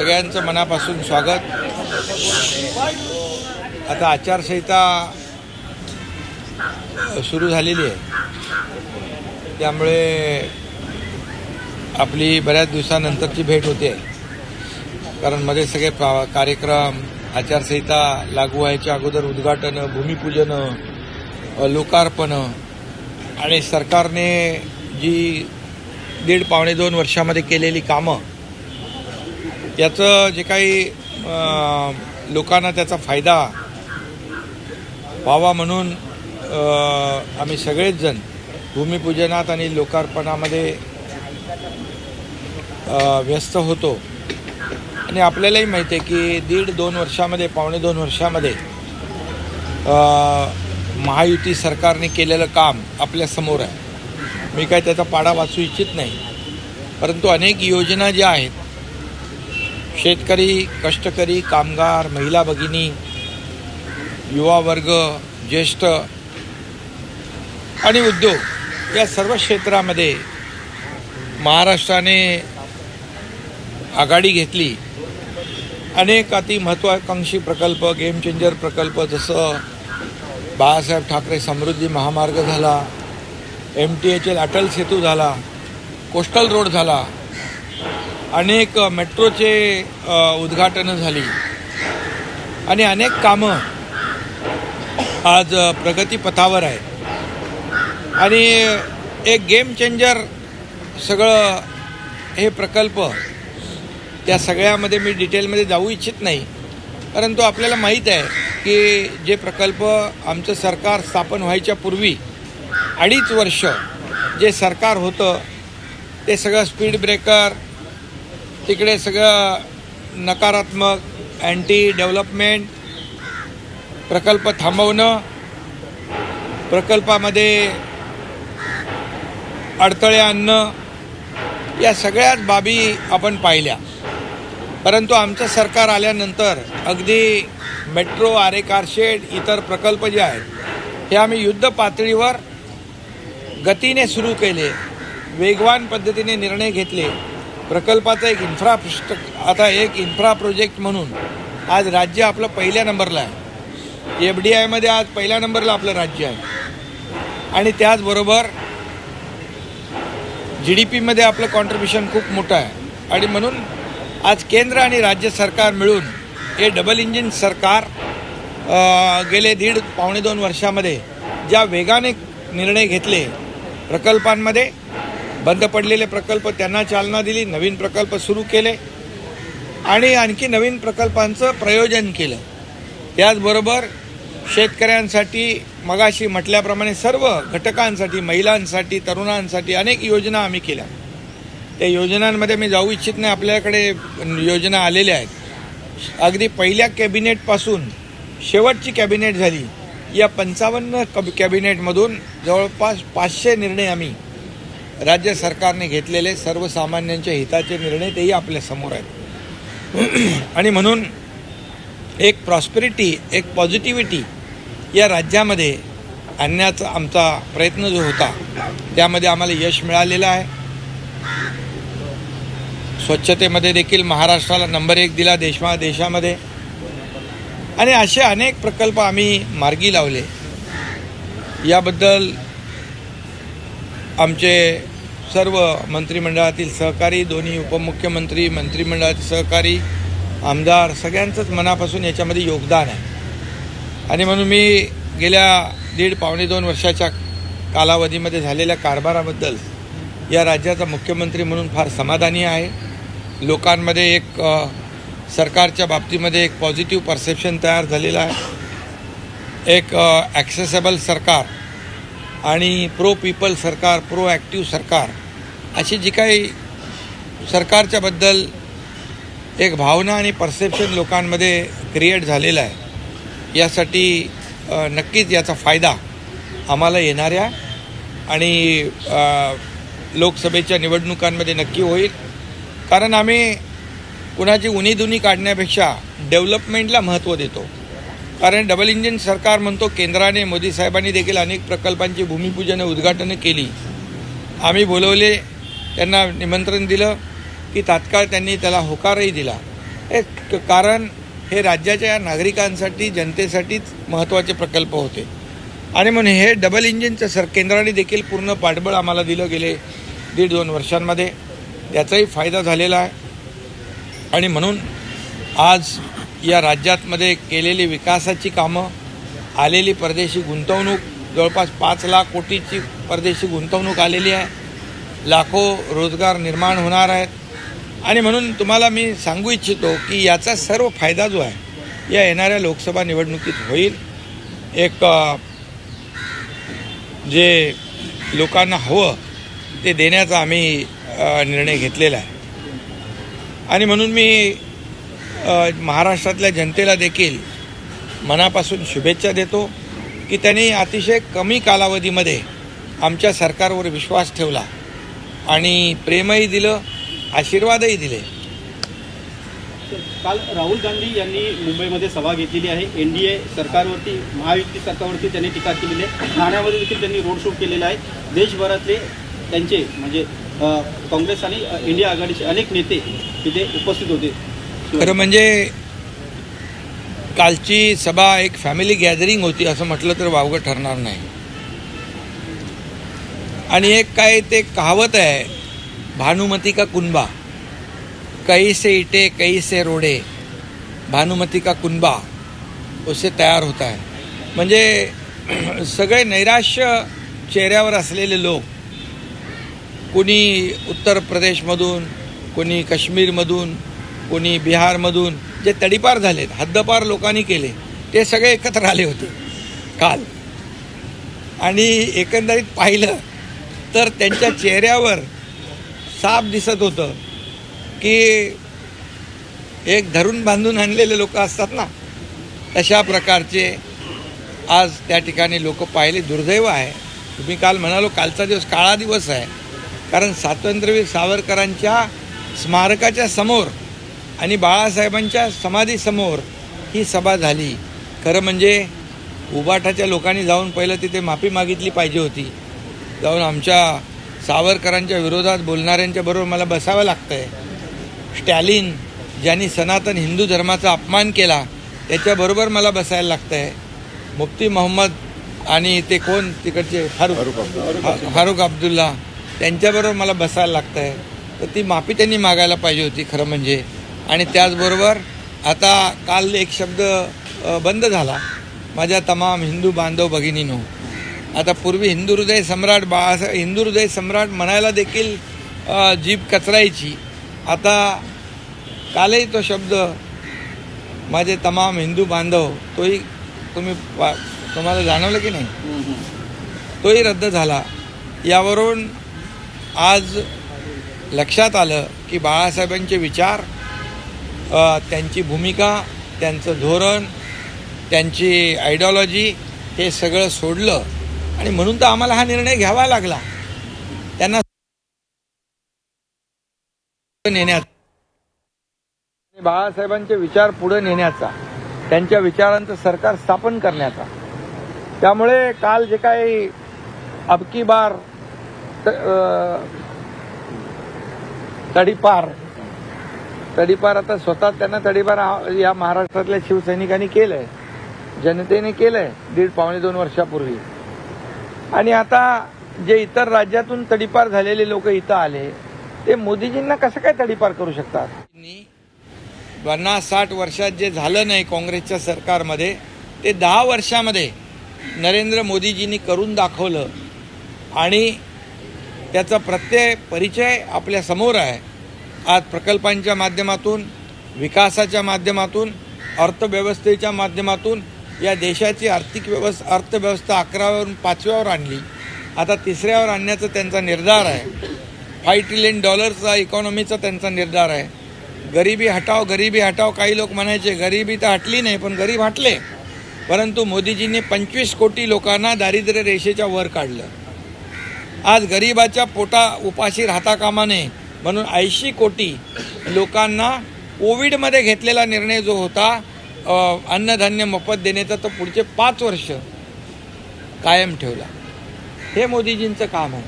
सगळ्यांचं मनापासून स्वागत। आता आचारसंहिता सुरू झालेली आहे, त्यामुळे आपली बऱ्याच दिवसानंतरची भेट होते, कारण मध्ये सगळे कार्यक्रम आचारसंहिता लागू व्हायच्या अगोदर उद्घाटन, भूमिपूजन, लोकार्पण आणि सरकारने जी 1.5-2 वर्षामध्ये केलेली कामं, याचं जे काही लोकांना त्याचा फायदा व्हावा म्हणून आम्ही सगळेच जण भूमिपूजनात आणि लोकार्पणामध्ये व्यस्त होतो। आणि आपल्यालाही माहिती आहे की 1.5-2 वर्षामध्ये, 1.25-2 वर्षामध्ये महायुती सरकारने केलेलं काम आपल्यासमोर आहे। मी काय त्याचा पाढा वाचू इच्छित नाही, परंतु अनेक योजना ज्या आहेत, शेतकरी, कष्टकरी, कामगार, महिला भगिनी, युवा वर्ग, ज्येष्ठ आणि उद्योग या सर्व क्षेत्रामध्ये महाराष्ट्राने आघाडी घेतली। अनेक अति महत्त्वाकांक्षी प्रकल्प, गेम चेंजर प्रकल्प, जसं बाळासाहेब ठाकरे समृद्धी महामार्ग झाला, MTHL अटल सेतू झाला, कोस्टल रोड झाला, अनेक मेट्रोचे उद्घाटनं झाली आणि अनेक कामं आज प्रगतीपथावर आहेत। आणि एक गेम चेंजर सगळं हे प्रकल्प, त्या सगळ्यामध्ये मी डिटेलमध्ये जाऊ इच्छित नाही, परंतु आपल्याला माहीत आहे की जे प्रकल्प आमचं सरकार स्थापन व्हायच्या पूर्वी 2.5 वर्ष जे सरकार होतं, ते सगळं स्पीड ब्रेकर, तिकडे सगळं नकारात्मक, अँटी डेव्हलपमेंट, प्रकल्प थांबवणं, प्रकल्पामध्ये अडथळे आणणं, या सगळ्याच बाबी आपण पाहिल्या। परंतु आमचं सरकार आल्यानंतर अगदी मेट्रो, आरे कारशेड, इतर प्रकल्प जे आहेत, हे आम्ही युद्ध पातळीवर गतीने सुरू केले, वेगवान पद्धतीने निर्णय घेतले। प्रकल्पाचा एक इन्फ्रा प्रोजेक्ट म्हणून आज राज्य आपलं पहिल्या नंबरला आहे। FDIमध्ये आज पहिल्या नंबरला आपलं राज्य आहे आणि त्याचबरोबर GDPमध्ये आपलं कॉन्ट्रिब्युशन खूप मोठं आहे। आणि म्हणून आज केंद्र आणि राज्य सरकार मिळून हे डबल इंजिन सरकार गेले 1.5-2 वर्षामध्ये ज्या वेगाने निर्णय घेतले, प्रकल्पांमध्ये बंद पडलेले प्रकल्प त्यांना चालना दिली, नवीन प्रकल्प सुरू केले आणि आणखी नवीन प्रकल्पांचं प्रयोजन केलं। त्याचबरोबर शेतकऱ्यांसाठी, मगाशी म्हटल्याप्रमाणे सर्व घटकांसाठी, महिलांसाठी, तरुणांसाठी अनेक योजना आम्ही केल्या। त्या योजनांमध्ये मी जाऊ इच्छित नाही, आपल्याकडे योजना आलेल्या आहेत। अगदी पहिल्या कॅबिनेटपासून शेवटची कॅबिनेट झाली, या 55 कॅबिनेटमधून जवळपास 500 निर्णय आम्ही राज्य सरकारने घेतलेले, सर्वसामान्यांच्या हिताचे निर्णय, तेही आपल्यासमोर आहेत। आणि म्हणून एक प्रॉस्पेरिटी, एक पॉझिटिव्हिटी या राज्यामध्ये आणण्याचा आमचा प्रयत्न जो होता, त्यामध्ये आम्हाला यश मिळालेलं आहे। स्वच्छतेमध्ये देखील महाराष्ट्राला नंबर 1 दिला देशामध्ये, आणि असे अनेक प्रकल्प आम्ही मार्गी लावले। याबद्दल आमचे सर्व मंत्रिमंडळातील सहकारी, दोन्ही उपमुख्यमंत्री, मंत्रिमंडळातील सहकारी, आमदार, सगळ्यांचंच मनापासून याच्यामध्ये योगदान आहे। आणि म्हणून मी गेल्या 1.5-2 वर्षाच्या कालावधीमध्ये झालेल्या कारभाराबद्दल या राज्याचा मुख्यमंत्री म्हणून फार समाधानी आहे। लोकांमध्ये एक सरकारच्या बाबतीमध्ये एक पॉझिटिव्ह परसेप्शन तयार झालेलं आहे। एक ॲक्सेसेबल सरकार आणि प्रो पीपल सरकार, प्रो ॲक्टिव्ह सरकार, अशी जी काही सरकारच्या बद्दल एक भावना आणि परसेप्शन लोकांमध्ये क्रिएट झालेला आहे, यासाठी नक्कीच याचा फायदा आम्हाला येणाऱ्या आणि लोकसभेच्या निवडणुकांमध्ये नक्की होईल। कारण आम्ही कुणाची उणीधुनी काढण्यापेक्षा डेव्हलपमेंटला महत्त्व देतो। कारण डबल इंजिन सरकार म्हणतो, केंद्राने, मोदी साहेबांनी देखील अनेक प्रकल्पांची भूमिपूजन, उद्घाटनं केली। आम्ही बोलवले, त्यांना निमंत्रण दिलं की तात्काळ त्यांनी त्याला होकारही दिला। कारण हे राज्याच्या नागरिकांसाठी जनतेसाठीच महत्त्वाचे प्रकल्प होते आणि म्हणून हे डबल इंजिनचं केंद्राने देखील पूर्ण पाठबळ आम्हाला दिलं गेले 1.5-2 वर्षांमध्ये. त्याचाही फायदा झालेला आहे आणि म्हणून आज या राज्यातमध्ये केलेली विकासाची कामं, आलेली परदेशी गुंतवणूक, जवळपास 5 लाख कोटीची परदेशी गुंतवणूक आलेली आहे, लाखो रोजगार निर्माण होणार आहेत आणि म्हणून तुम्हाला मी सांगू इच्छितो की याचा सर्व फायदा जो आहे या येणाऱ्या लोकसभा निवडणुकीत होईल. एक जे लोकांना हवं ते देण्याचा आम्ही निर्णय घेतलेला आहे आणि म्हणून मी महाराष्ट्रातल्या जनतेला देखील मनापासून शुभेच्छा देतो की त्यांनी अतिशय कमी कालावधीमध्ये आमच्या सरकारवर विश्वास ठेवला आणि प्रेमही दिलं, आशीर्वादही दिले. काल राहुल गांधी यांनी मुंबईमध्ये सभा घेतलेली आहे. एनडीए सरकारवरती, महायुती सरकारवरती त्यांनी टीका केलेली आहे. ठाण्यामध्ये देखील त्यांनी रोड शो केलेला आहे. देशभरातले त्यांचे म्हणजे काँग्रेस आणि इंडिया आघाडीचे अनेक नेते तिथे उपस्थित होते. खरं म्हणजे कालची सभा एक फॅमिली गॅदरिंग होती असं म्हटलं तर वावगं ठरणार नाही. आणि एक काय ते कहावत आहे, भानुमती का कुनबा, कहीं से इटे कहीं से रोडे, भानुमती का कुनबा उसे तयार होता है. म्हणजे सगळे नैराश्य चेहऱ्यावर असलेले लोक, कोणी उत्तर प्रदेशमधून, कोणी काश्मीरमधून, कोणी बिहारमधून जे तडीपार झालेत, हद्दपार लोकांनी केले, ते सगळे एकत्र आले होते काल. आणि एकंदरीत पाहिलं तर त्यांच्या चेहऱ्यावर साफ दिसत होतं की एक धरून बांधून आणलेले लोक असतात ना, तशा प्रकारचे आज त्या ठिकाणी लोक पाहिले. दुर्दैव आहे. तुम्ही काल म्हणालो कालचा दिवस काळा दिवस आहे, कारण स्वातंत्र्यवीर सावरकरांच्या स्मारकाच्या समोर आणि बाळासाहेबांच्या समाधीसमोर ही सभा झाली. खरं म्हणजे उबाठाच्या लोकांनी जाऊन पहिलं तिथे माफी मागितली पाहिजे होती. जाऊन आमच्या सावरकरांच्या विरोधात बोलणाऱ्यांच्या बरोबर मला बसावं लागतं आहे. स्टॅलिन ज्यांनी सनातन हिंदू धर्माचा अपमान केला त्याच्याबरोबर मला बसायला लागतं आहे. मुफ्ती मोहम्मद आणि ते कोण तिकडचे फारुख अब्दुल्ला त्यांच्याबरोबर मला बसायला लागतं आहे. तर ती माफी त्यांनी मागायला पाहिजे होती खरं म्हणजे. आणि त्याचबरोबर आता काल एक शब्द बंद झाला, माझ्या तमाम हिंदू बांधव भगिनीनो. आता पूर्वी हिंदू हृदय सम्राट बाळासाहेब, हिंदू हृदय सम्राट म्हणायला देखील जीभ कचरायची. आता कालही तो शब्द माझे तमाम हिंदू बांधव, तोही तुम्हाला जाणवलं की नाही, तोही रद्द झाला. यावरून आज लक्षात आलं की बाळासाहेबांचे विचार, त्यांची भूमिका, त्यांचं धोरण, त्यांची आयडिओलॉजी हे सगळं सोडलं आणि म्हणून तर आम्हाला हा निर्णय घ्यावा लागला. त्यांना नेण्याचा, बाळासाहेबांचे विचार पुढे नेण्याचा, त्यांच्या विचारांचं सरकार स्थापन करण्याचा. त्यामुळे काल जे काही अबकी बार तडीपार आता स्वतः त्यांना तडीपार या महाराष्ट्रातल्या शिवसैनिकांनी केलंय, जनतेने केलंय 1.5-2 वर्षापूर्वी. आणि आता जे इतर राज्यातून तडीपार झालेले लोक इथं आले ते मोदीजींना कसं काय तडीपार करू शकतात? 50-60 वर्षात जे झालं नाही काँग्रेसच्या सरकारमध्ये ते 10 वर्षामध्ये नरेंद्र मोदीजींनी करून दाखवलं आणि त्याचा प्रत्येक परिचय आपल्या समोर आहे. आज प्रकल्पांच्या माध्यमातून, विकासाच्या माध्यमातून, अर्थव्यवस्थेच्या माध्यमातून या देशाची अर्थव्यवस्था 11व्यावरून 5व्यावर आणली, आता 3ऱ्यावर आणण्याचा त्यांचा निर्धार आहे. $5 ट्रिलियन इकॉनॉमीचा त्यांचा निर्धार आहे. गरिबी हटाव काही लोक म्हणायचे, गरिबी तर हटली नाही पण गरीब हटले. परंतु मोदीजींनी 25 कोटी लोकांना दारिद्र्य रेषेच्या वर काढलं. आज गरिबाच्या उपाशी राहता कामा नये म्हणून 80 कोटी लोकांना कोविडमध्ये घेतलेला निर्णय जो होता अन्नधान्य मोफत देण्याचा, तो पुढचे 5 वर्ष कायम ठेवला. हे मोदीजींचं काम आहे.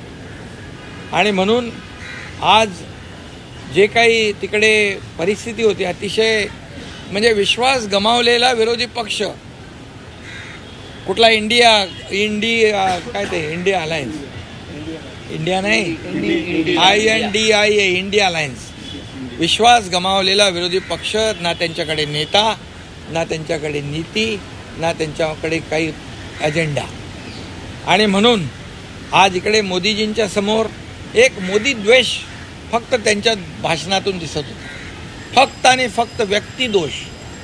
आणि म्हणून आज जे काही तिकडे परिस्थिती होती अतिशय म्हणजे विश्वास गमावलेला विरोधी पक्ष कुठला इंडिया काय ते इंडिया अलायन्स इंडिया नाही INDIA इंडिया अलायन्स विश्वास गमावलेला विरोधी पक्ष ना त्यांच्याकडे नेता ना त्यांच्याकडे नीती ना त्यांच्याकडे काही अजेंडा आणि म्हणून आज इकडे मोदीजींच्या समोर एक मोदी द्वेष फक्त त्यांच्या भाषणातून दिसत होता फक्त आणि फक्त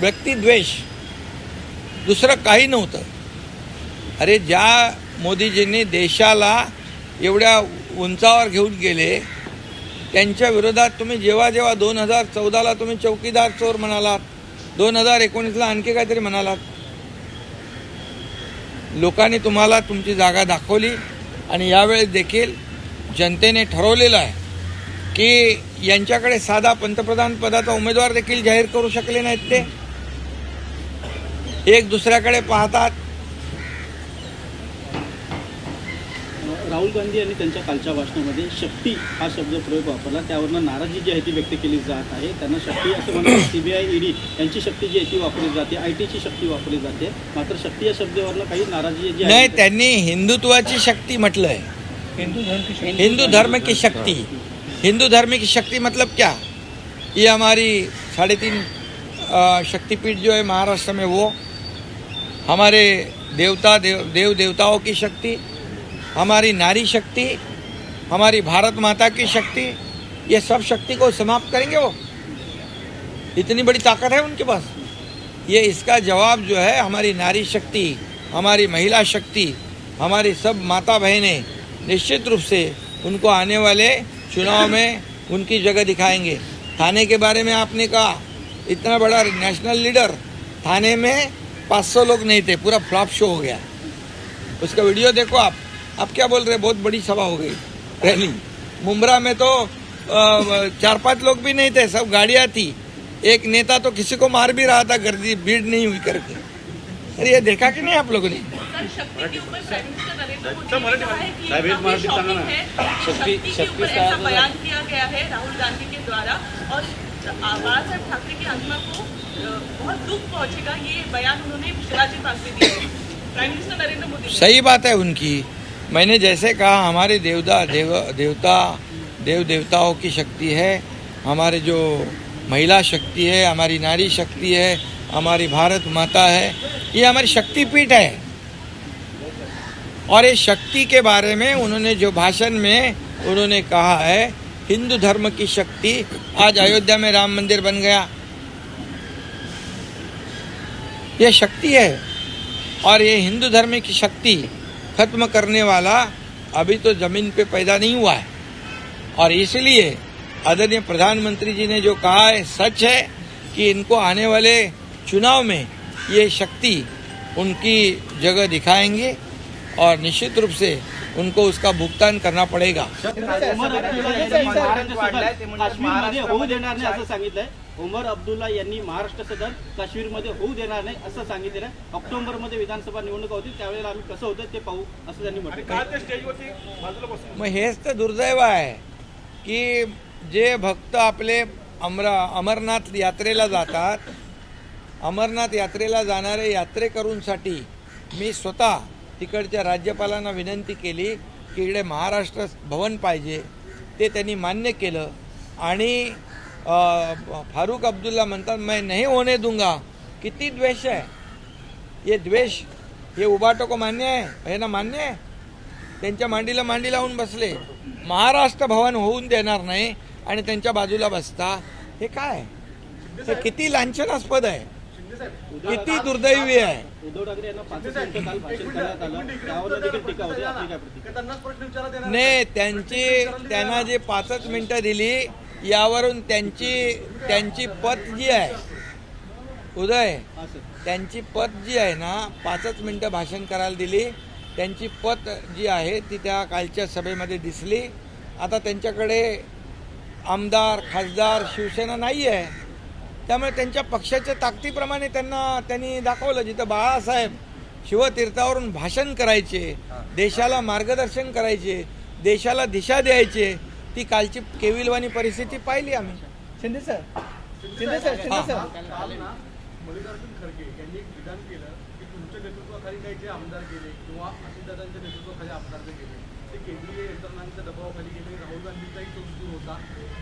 व्यक्तिद्वेष दुसरं काही नव्हतं. अरे ज्या मोदीजींनी देशाला एवढ्या उंचावर घेऊन गेले त्यांच्या विरोधात तुम्ही जेव्हा 2014ला तुम्ही चौकीदार चोर म्हणालात 2019ला आणखी काहीतरी म्हणालात. लोकांनी तुम्हाला तुमची जागा दाखवली आणि यावेळेस देखील जनतेने ठरवलेलं आहे की यांच्याकडे साधा पंतप्रधान पदाचा उमेदवार देखील जाहीर करू शकले नाहीत. ते एक दुसऱ्याकडे पाहतात. राहुल गांधी यांनी त्यांच्या कालच्या भाषणामध्ये शक्ती हा शब्द प्रयोग वापरला. त्यावरनं नाराजी जी आहे ती व्यक्त केली जात आहे. त्यांना शक्ती असं म्हणतात. CBI ED यांची शक्ती जी आहे ती वापरली जाते. ITची शक्ती वापरली जाते. मात्र शक्ती या शब्दावरनं काही नाराजी जी आहे नाही त्यांनी हिंदुत्वाची शक्ति म्हटलंय. हिंदू धर्म की शक्ति. हिंदू धर्म की शक्ति मतलब क्या? ये हमारी 3.5 शक्तिपीठ जो है महाराष्ट्र में वो हमारे देव देवताओं की शक्ति हमारी नारी शक्ति हमारी भारत माता की शक्ति ये सब शक्ति को समाप्त करेंगे वो. इतनी बड़ी ताकत है उनके पास. ये इसका जवाब जो है हमारी नारी शक्ति हमारी महिला शक्ति हमारी सब माता बहनें निश्चित रूप से उनको आने वाले चुनाव में उनकी जगह दिखाएंगे. थाने के बारे में आपने कहा इतना बड़ा नेशनल लीडर थाने में 500 लोग नहीं थे. पूरा फ्लॉप शो हो गया. उसका वीडियो देखो आप क्या बोल रहे. बहुत बड़ी सभा हो गई रैली. मुंब्रा में तो 4-5 लोग भी नहीं थे. सब गाड़ियां थी. एक नेता तो किसी को मार भी रहा था गर्दी भीड़ नहीं हुई करके. अरे ये देखा कि नहीं आप लोगों ने. शक्ति के ऊपर प्राइम मिनिस्टर नरेंद्र मोदी ने कहा है कि काफी शॉकिंग है. शक्ति के ऊपर ऐसा बयान किया गया है राहुल गांधी के द्वारा और बाळासाहेब ठाकरे की आत्मा को बहुत दुख पहुंचेगा. ये बयान उन्होंने शिवाजी पार्क में दिया है. Prime minister Narendra Modi. सही बात है उनकी. मैंने जैसे कहा हमारे देव देवताओं की शक्ति है. हमारे जो महिला शक्ति है हमारी नारी शक्ति है हमारी भारत माता है. ये हमारी शक्तिपीठ है. और इस शक्ति के बारे में उन्होंने जो भाषण में उन्होंने कहा है हिंदू धर्म की शक्ति. आज अयोध्या में राम मंदिर बन गया. ये शक्ति है और ये हिंदू धर्म की शक्ति खत्म करने वाला अभी तो जमीन पे पैदा नहीं हुआ है. और इसलिए आदरणीय प्रधानमंत्री जी ने जो कहा है सच है कि इनको आने वाले चुनाव में ये शक्ति उनकी जगह दिखाएंगे और निश्चित रूप से उनको उसका भुगतान करना पड़ेगा. काश्मीरमध्ये होऊ देणार नाही असं सांगितलंय. उमर अब्दुल्ला यांनी महाराष्ट्र सदन काश्मीरमध्ये होऊ देणार नाही असं सांगितलेलं आहे. ऑक्टोबरमध्ये विधानसभा निवडणुका होती त्यावेळेला आम्ही कसं होतं ते पाहू असं त्यांनी म्हटलं. मग हेच तर दुर्दैव आहे की जे भक्त आपले अमरनाथ यात्रेला जातात. अमरनाथ यात्रेला जाणारे यात्रेकरूंसाठी मी स्वतः तिकडच्या राज्यपालांना विनंती केली की इकडे महाराष्ट्र भवन पाहिजे. ते त्यांनी मान्य केलं आणि फारूक अब्दुल्ला म्हणतात मैं नहीं होने दूंगा. किती द्वेष आहे. ये द्वेष हे उबाटो को मान्य आहे. हे ना मान्य आहे. त्यांच्या मांडीला मांडी लावून बसले. महाराष्ट्र भवन होऊन देणार नाही आणि त्यांच्या बाजूला बसता. हे काय. हे किती लांछनास्पद आहे. किती दुर्दैवी आहे. उद्धव ठाकरे यांना 5 मिनिटं काल भाषण करण्यात आलं त्यावर देखील टीका होती. आपली काय प्रतिक्रिया. नाही त्यांना जे 5 मिनिटं दिली यावरून त्यांची पत जी आहे उदय त्यांची पत जी आहे ना 5 मिनिटं भाषण करायला दिली. त्यांची पत जी आहे ती त्या कालच्या सभेमध्ये दिसली. आता त्यांच्याकडे आमदार खासदार शिवसेना नाही आहे. त्यामुळे त्यांच्या पक्षाच्या ताकदीप्रमाणे त्यांनी दाखवलं. जिथं बाळासाहेब शिवतीर्थावरून भाषण करायचे देशाला मार्गदर्शन करायचे देशाला दिशा द्यायचे ती कालची केविलवाणी परिस्थिती पाहिली आम्ही. शिंदे सर मल्लिकार्जुन खरगे यांनी एक विधान केलं की तुमच्या नेतृत्वाखाली काही जे आमदार गेले किंवा अजितदादांच्या नेतृत्वाखाली आमदार जे गेले ते केंद्रीय यंत्रणांच्या दबावाखाली गेले. राहुल गांधीचाही तो दूर होता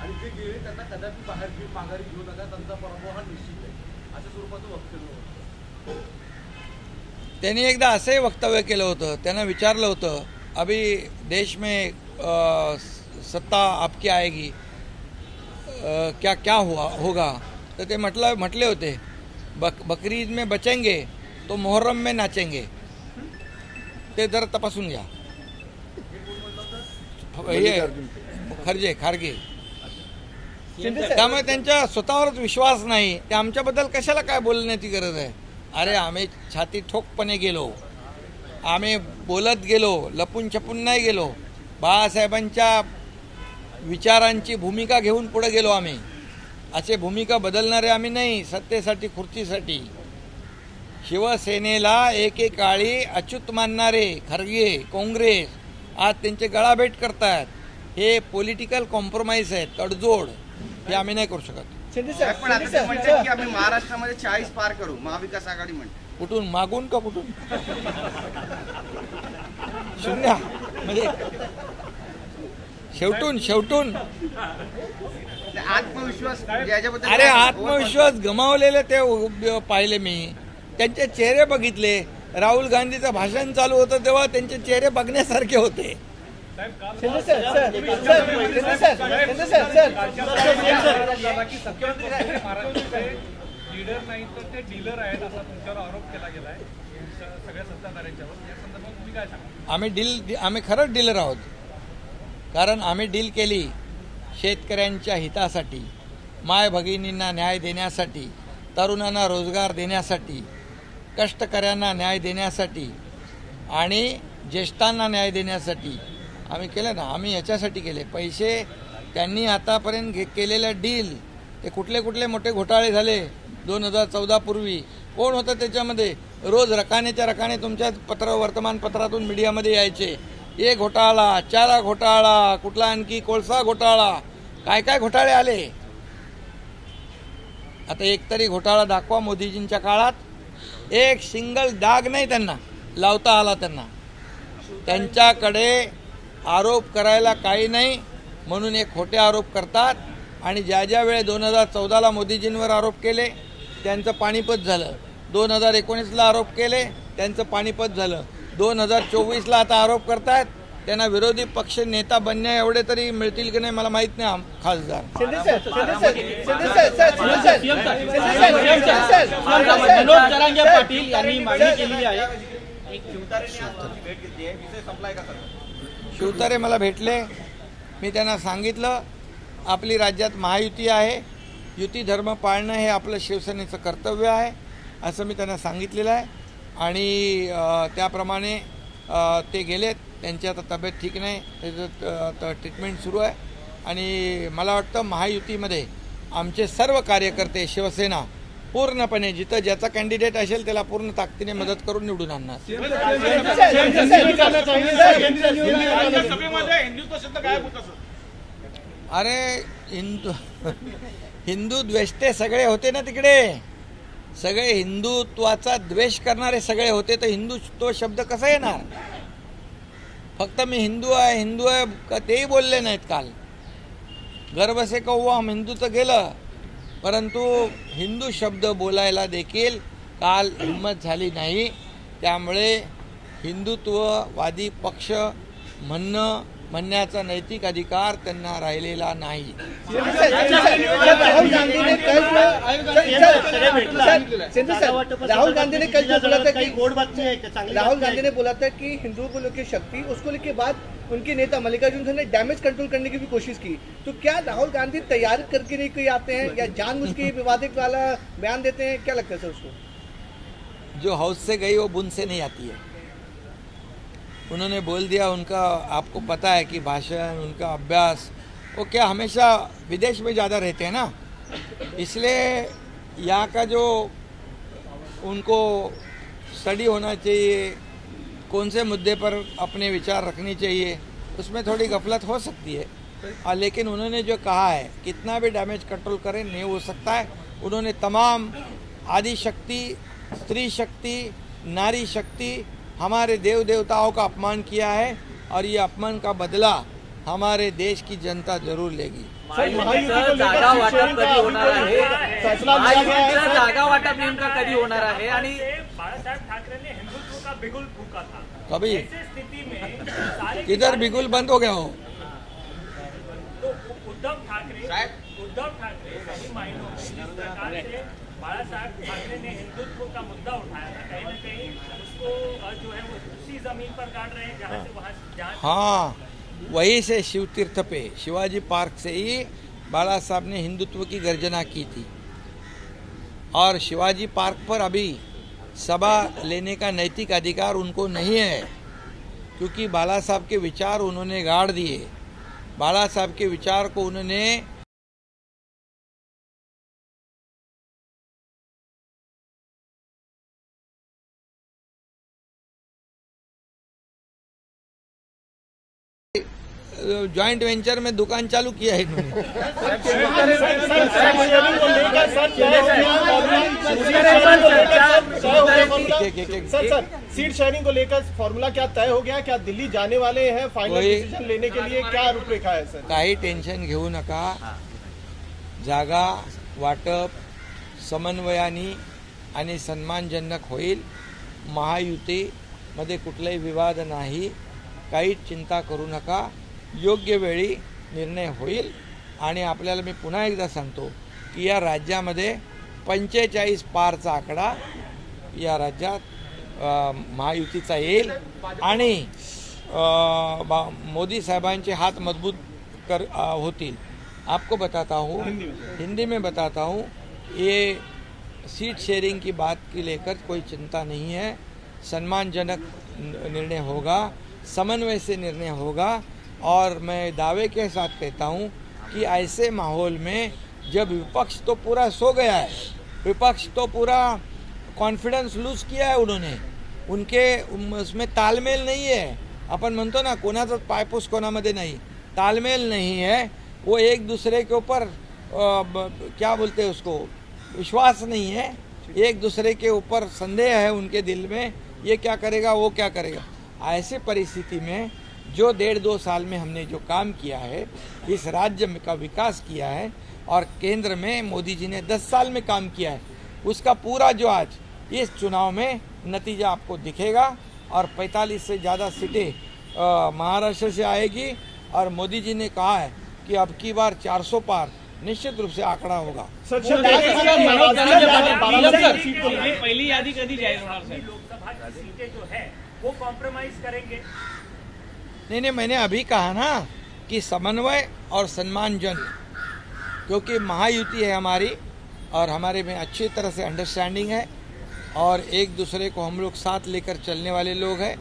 आणि जे गेले त्यांना कदापि माघारी घेऊ नका, त्यांचा पराभव हा निश्चित आहे, अशा स्वरूपाचं वक्तव्य होतं. त्यांनी एकदा असंही वक्तव्य केलं होतं. त्यांना विचारलं होतं अभी देश में सत्ता आपकी आएगी, क्या क्या होगा, तर ते म्हटले होते बकरीद में बचेंगे तो मुहर्रम में नाचेंगे. ते जरा तपासून घ्या. हे खारगे त्यामुळे त्यांच्या स्वतःवरच विश्वास नाही. ते आमच्याबद्दल कशाला काय बोलण्याची गरज आहे. अरे आम्ही छाती ठोकपणे गेलो, आम्ही बोलत गेलो, लपून छपून नाही गेलो. बाळासाहेबांच्या विचारांची भूमिका घेऊन पुढे गेलो आम्ही. असे भूमिका बदलणारे आम्ही नाही सत्तेसाठी खुर्चीसाठी. शिवसेनेला एकेकाळी अच्युत मानणारे खरगे काँग्रेस आज त्यांचे गळाभेट करतात. हे पॉलिटिकल कॉम्प्रोमाइज आहे, तडजोड. हे आम्ही नाही करू शकत. पण आता ते म्हणतात की आम्ही महाराष्ट्रामध्ये 40 पार करू, महाविकास आघाडी म्हणते. कुठून मागून का कुठून? शून्य म्हणजे शेवटून आत्मविश्वास याच्याबद्दल अरे आत्मविश्वास गमावलेले ते पाहिले मी. त्यांचे चेहरे बघितले. राहुल गांधीचं भाषण चालू होतं तेव्हा त्यांचे चेहरे बघण्यासारखे होते. लीडर नाही तर ते डीलर आहेत असा तुमच्यावर आरोप केला गेलाय सगळ्या सत्ताधाऱ्यांच्यावर. या संदर्भात तुम्ही काय सांगा? आम्ही खरंच डीलर आहोत. कारण आम्ही डील केली शेतकऱ्यांच्या हितासाठी, माय भगिनींना न्याय देण्यासाठी, तरुणांना रोजगार देण्यासाठी, कष्टकऱ्यांना न्याय देण्यासाठी आणि ज्येष्ठांना न्याय देण्यासाठी आम्ही केलं ना. आम्ही याच्यासाठी केले. पैसे त्यांनी आतापर्यंत केलेल्या डील ते कुठले मोठे घोटाळे झाले 2014 पूर्वी. कोण होतं त्याच्यामध्ये? रोज रकानेच्या रकाने तुमच्या वर्तमानपत्रातून मीडियामध्ये यायचे. एक घोटाळा, चारा घोटाळा, कुठला आणखी कोळसा घोटाळा, काय घोटाळे आले. आता एकतरी घोटाळा दाखवा मोदीजींच्या काळात. एक सिंगल डाग नाही त्यांना लावता आला. त्यांच्याकडे आरोप करायला काही नाही म्हणून एक खोटे आरोप करतात. आणि ज्या वेळे 2014ला मोदीजींवर आरोप केले त्यांचं पाणीपत झालं. 2019ला आरोप केले त्यांचं पाणीपत झालं. 2024ला आता आरोप करतात. त्यांना विरोधी पक्ष नेता बनण्या एवढे तरी मिळतील की नाही मला माहित नाही. खासदार मनोज जरांगे पाटील यांनी मागणी केलेली आहे. शिवतारे मला भेटले. मी त्यांना सांगितलं आपली राज्यात महायुती आहे, युती धर्म पाळणं हे आपलं शिवसेनेचं कर्तव्य आहे असं मी त्यांना सांगितलेलं आहे. आणि त्याप्रमाणे ते गेलेत. त्यांची आता तब्येत ठीक नाही, त्याचं ट्रीटमेंट सुरू आहे. आणि मला वाटतं महायुतीमध्ये आमचे सर्व कार्यकर्ते शिवसेना पूर्णपणे जिथं ज्याचा कॅन्डिडेट असेल त्याला पूर्ण ताकदीने मदत करून निवडून आणणार. अरे हिंदू द्वेष्टे सगळे होते ना तिकडे. सगळे हिंदुत्वाचा द्वेष करणारे सगळे होते तर हिंदू तो शब्द कसा येणार? फक्त मी हिंदू आहे तेही बोलले नाहीत काल. गर्व से कहो हम हिंदूचं गेलं, परंतु हिंदू शब्द बोलायला देखील काल हिंमत झाली नाही. त्यामुळे हिंदुत्ववादी पक्ष म्हणण्याचा नैतिक अधिकार त्यांना राहिलेला नाही. राहुल गांधी ने कल जो बोला था कि राहुल गांधी ने बोला था कि हिंदुओं को लेकर शक्ति, उसको लेके बाद उनके नेता मल्लिकार्जुन खरगे ने डैमेज कंट्रोल करने की भी कोशिश की. तो क्या राहुल गांधी तैयार करके नहीं कोई आते हैं या जानबूझ के विवादित वाला बयान देते हैं? क्या लगता है सर उसको? जो हौज से गई वो बुन से नहीं आती है. उन्होंने बोल दिया. उनका आपको पता है कि भाषण, उनका अभ्यास, वो क्या हमेशा विदेश में ज़्यादा रहते हैं ना, इसलिए यहाँ का जो उनको स्टडी होना चाहिए, कौन से मुद्दे पर अपने विचार रखनी चाहिए, उसमें थोड़ी गफलत हो सकती है. लेकिन उन्होंने जो कहा है कितना भी डैमेज कंट्रोल करें नहीं हो सकता है। उन्होंने तमाम आदि शक्ति, स्त्री शक्ति, नारी शक्ति, हमारे देव देवताओं का अपमान किया है और ये अपमान का बदला हमारे देश की जनता जरूर लेगी। जागा वाटप कधी होणार आहे, महायुतीचं जागा वाटप नेमका कधी होणार आहे आणि बाळासाहेब ठाकरेंने हिंदुत्व का बिगुल फूका था। कभी ऐसी स्थिति में किधर बिगुल बंद हो गया हो? तो उद्धव ठाकरे सभी मायनों में जिस प्रकार से बाळासाहेब ठाकरे ने हिंदुत्व का मुद्दा उठाया था, कहीं न कहीं उसको जो है वो उसी जमीन पर काट रहे हैं जहाँ से वहाँ। हाँ, वहीं से शिव तीर्थ पे शिवाजी पार्क से ही बाला साहब ने हिंदुत्व की गर्जना की थी और शिवाजी पार्क पर अभी सभा लेने का नैतिक अधिकार उनको नहीं है, क्योंकि बाला साहब के विचार उन्होंने गाड़ दिए। बाला साहब के विचार को उन्होंने जॉइंट वेंचर में दुकान चालू किया है इन्होंने। सर सीट शेयरिंग को लेकर फॉर्मूला क्या तय हो गया? क्या दिल्ली जाने वाले हैं फाइनल डिसीजन लेने के लिए? क्या रूपरेखा है सर? काही टेन्शन घेऊ नका। जागा वाटप समन्वयाने आणि सन्मानजनक होईल। महायुतीमध्ये कुठलाही विवाद नाही, काही चिंता करू नका। योग्य वेळी निर्णय होईल आणि आपल्याला मी पुन्हा एकदा सांगतो की या राज्यामध्ये 45 पारचा आकडा या राज्यात महायुतीचा येईल आणि मोदी साहबांचे हाथ मजबूत होतील। आपको बताता हूँ, हिंदी में बताता हूँ, ये सीट शेयरिंग की बात की लेकर कोई चिंता नहीं है। सम्मानजनक निर्णय होगा, समन्वय से निर्णय होगा और मैं दावे के साथ कहता हूं कि ऐसे माहौल में जब विपक्ष तो पूरा सो गया है, विपक्ष तो पूरा कॉन्फिडेंस लूज किया है उन्होंने, उनके उसमें तालमेल नहीं है। अपन म्हणतो ना कोणाचाच पायपूस कोणामध्ये नहीं, तालमेल नहीं है। वो एक दूसरे के ऊपर क्या बोलते हैं उसको, विश्वास नहीं है, एक दूसरे के ऊपर संदेह है उनके दिल में, ये क्या करेगा वो क्या करेगा। ऐसे परिस्थिति में जो 1.5-2 साल में हमने जो काम किया है, इस राज्य का विकास किया है और केंद्र में मोदी जी ने 10 साल में काम किया है, उसका पूरा जो आज इस चुनाव में नतीजा आपको दिखेगा और 45 से ज़्यादा सीटें महाराष्ट्र से आएगी और मोदी जी ने कहा है कि अब की बार 400 पार निश्चित रूप से आंकड़ा होगा। पहिली यादी कधी जाहीर होणार साहेब? लोकसभा की सीटें जो है वो कॉम्प्रोमाइज करेंगे? नहीं, मैंने अभी कहा ना कि समन्वय और सम्मानजन, क्योंकि महायुति है हमारी और हमारे में अच्छी तरह से अंडरस्टैंडिंग है और एक दूसरे को हम लोग साथ लेकर चलने वाले लोग हैं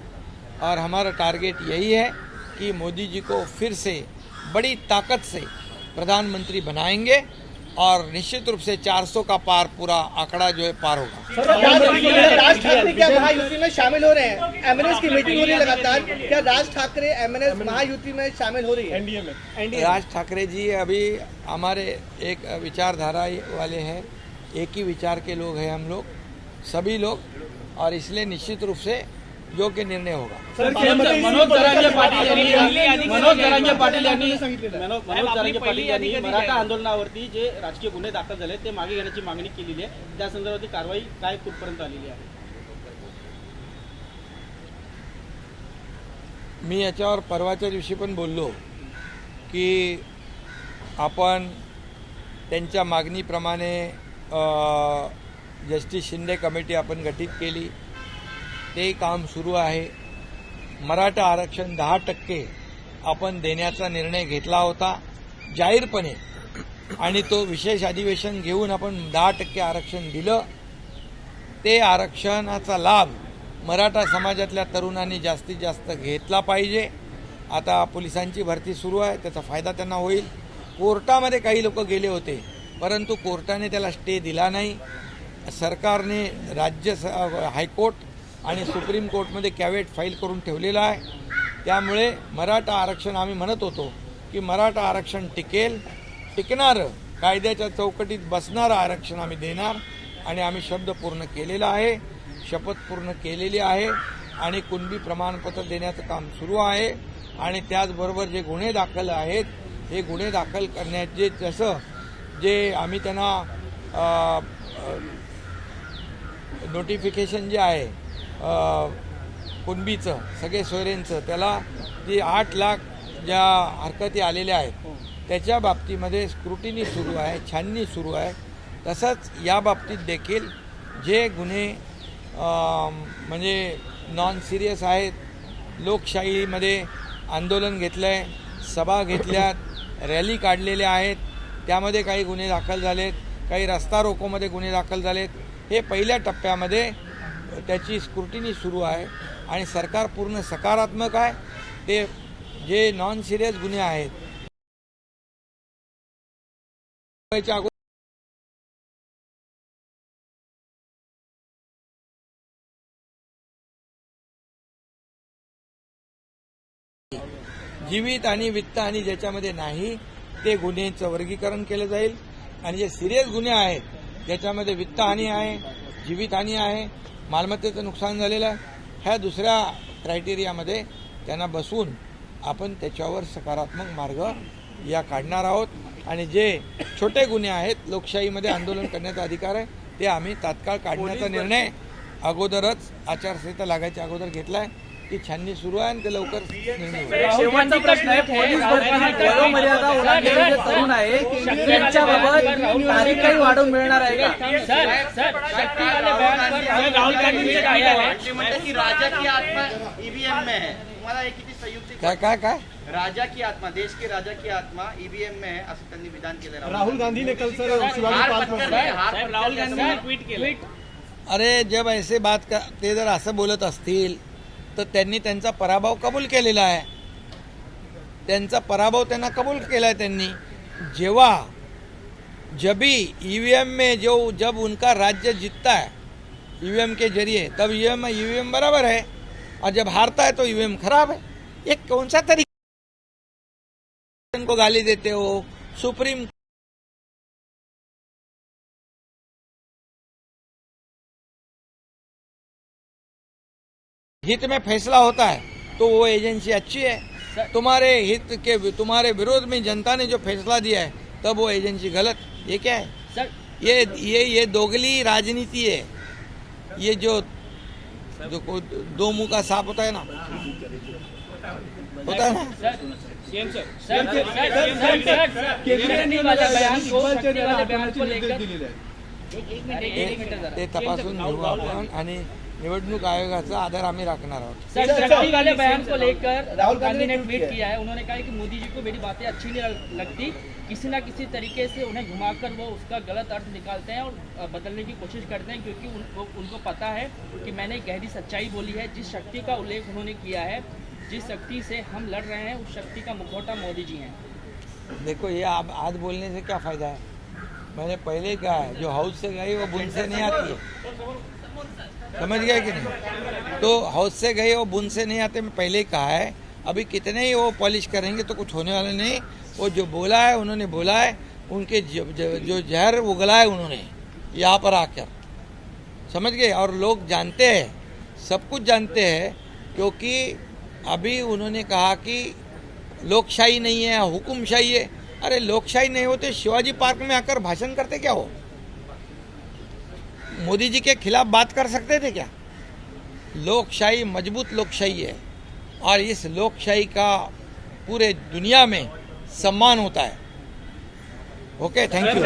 और हमारा टारगेट यही है कि मोदी जी को फिर से बड़ी ताकत से प्रधानमंत्री बनाएंगे और निश्चित रूप से 400 का पार पूरा आंकड़ा जो है पार होगा। राज ठाकरे क्या महायुति में शामिल हो रहे हैं? एमएनएस की मीटिंग हो रही है लगातार, क्या राज ठाकरे एमएनएस महायुति में शामिल हो रही है? एनडीए में राज ठाकरे जी अभी हमारे एक विचारधारा वाले हैं, एक ही विचार के लोग हैं हम लोग सभी लोग, और इसलिए निश्चित रूप से योग्य निर्णय होगा। मनोज जरांगे पाटील यांनी मराठा आंदोलनावरती जे राजकीय गुन्हे दाखल झाले ते मागे घेण्याची मागणी केलेली आहे, त्या संदर्भात कारवाई काय कुठपर्यंत आलेली आहे? मी याच्यावर परवाच्या दिवशी पण बोललो की आपण त्यांच्या मागणीप्रमाणे जस्टिस शिंदे कमिटी आपण गठीत केली, ते काम सुरू आहे। मराठा आरक्षण 10% आपण देण्याचा निर्णय घेतला होता जाहीरपणे आणि तो विशेष अधिवेशन घेऊन आपण 10% आरक्षण दिलं। ते आरक्षणाचा लाभ मराठा समाजातल्या तरुणांनी जास्तीत जास्त घेतला पाहिजे। आता पोलिसांची भरती सुरू आहे, त्याचा फायदा त्यांना होईल। कोर्टामध्ये काही लोक गेले होते, परंतु कोर्टाने त्याला स्टे दिला नाही। सरकारने राज्य हायकोर्ट आणि सुप्रीम कोर्टमध्ये कॅवेट फाईल करून ठेवलेला आहे। त्यामुळे मराठा आरक्षण आम्ही म्हणत होतो की मराठा आरक्षण टिकणारं कायद्याच्या चौकटीत बसणारं आरक्षण आम्ही देणार आणि आम्ही शब्द पूर्ण केलेला आहे, शपथ पूर्ण केलेली आहे आणि कुणबी प्रमाणपत्र देण्याचं काम सुरू आहे. आणि त्याचबरोबर जे गुन्हे दाखल आहेत हे गुन्हे दाखल करण्याचे जसं जे आम्ही त्यांना नोटिफिकेशन जे आहे कुणबीचं सगळे सोयरेंचं त्याला जे 8 लाख ज्या हरकती आलेल्या आहेत त्याच्या बाबतीमध्ये स्क्रुटिनी सुरू आहे, छाननी सुरू आहे. तसंच या बाबतीत देखील जे गुन्हे म्हणजे नॉन सिरियस आहेत, लोकशाहीमध्ये आंदोलन घेतलं आहे, सभा घेतल्यात, रॅली काढलेल्या आहेत, त्यामध्ये काही गुन्हे दाखल झालेत, काही रस्ता रोकोमध्ये गुन्हे दाखल झालेत. हे पहिल्या टप्प्यामध्ये त्याची स्क्रुटिनी सुरू आहे आणि सरकार पूर्ण सकारात्मक आहे. ते जे नॉन सिरियस गुन्हे आहेत जीवित आणि वित्त आणि ज्याच्यामध्ये नाही ते गुन्ह्यांचं वर्गीकरण केलं जाईल आणि जे सिरियस गुन्हे आहेत ज्याच्यामध्ये वित्तहानी आहे, जीवितहानी आहे, मालमत्तेचं नुकसान झालेलं आहे, ह्या दुसऱ्या क्रायटेरियामध्ये त्यांना बसवून आपण त्याच्यावर सकारात्मक मार्ग या काढणार आहोत. आणि जे छोटे गुन्हे आहेत, लोकशाहीमध्ये आंदोलन करण्याचा अधिकार आहे, ते आम्ही तात्काळ काढण्याचा निर्णय अगोदरच आचारसंहिता लागायच्या अगोदर घेतला आहे. ती छाननी सुरू आहे आणि ते लवकर निर्णय होईल. शेवटचा प्रश्न आहे, पोलीस भरतीत वयोमर्यादा ओलांडलेले जे तरुण आहे त्यांच्याबाबत तारीख काही वाढवून मिळणार आहे का? राहुल गांधी म्हणतात की राजाची आत्मा ईव्हीएम में है. तुम्हाला हे किती संयुक्त काय राजा की आत्मा, देश की राजा की आत्मा ईव्हीएम में है असं त्यांनी विधान केलं. राहुल गांधी ने कल सर राहुल गांधी ट्विट केलं. अरे जब ऐसे बात का ते जर असं बोलत असतील तर त्यांनी त्यांचा पराभव कबूल केलेला आहे. त्यांचा पराभव त्यांना कबूल केला है. त्यांनी जब भी ईवीएम में जब उनका राज्य जीतता है ईवीएम के जरिए तब ईवीएम बराबर है और जब हारता है तो ईवीएम खराब है. ये कौन सा तरीका को गाली देते हो? सुप्रीम हित में फैसला होता है तो वो एजेंसी अच्छी है. तुम्हारे हित के तुम्हारे विरोध में जनता ने जो फैसला दिया है तब वो एजेंसी गलत. ये क्या है सर? ये दोगली राजनीति है. ये जो दो मुंह का सांप होता है ना, होता है ना. ते तपासून घेऊ आपण आणि निवडणूक आयोगाचा आधार आम्ही राखणार आहोत. शक्ति वाले बयान को लेकर राहुल गांधी ने ट्वीट किया है. उन्होंने कहा कि मोदी जी को मेरी बातें अच्छी नहीं लगती, किसी ना किसी तरीके से उन्हें घुमाकर वो उसका गलत अर्थ निकालते हैं और बदलने की कोशिश करते हैं, क्योंकि उनको पता है कि मैंने गहरी सच्चाई बोली है. जिस शक्ति का उल्लेख उन्होंने किया है, जिस शक्ति से हम लड़ रहे हैं, उस शक्ति का मुखौटा मोदी जी हैं. देखो ये आप आज बोलने से क्या फायदा है? मैंने पहले कहा है जो हाउस से गई वो बुन से नहीं आती है. समझ गए कि नहीं? तो हाउस से गए वो बुन से नहीं आते. मैं पहले ही कहा है. अभी कितने ही वो पॉलिश करेंगे तो कुछ होने वाला नहीं. वो जो बोला है उन्होंने बोला है. उनके जो जहर उगला है उन्होंने यहाँ पर आकर, समझ गए. और लोग जानते हैं, सब कुछ जानते हैं, क्योंकि अभी उन्होंने कहा कि लोकशाही नहीं है, हुकुमशाही है. अरे लोकशाही नहीं होते शिवाजी पार्क में आकर भाषण करते क्या हो? मोदी जी के खिलाफ बात कर सकते थे क्या? लोकशाही मजबूत लोकशाही है और इस लोकशाही का पूरे दुनिया में सम्मान होता है. Okay, thank you.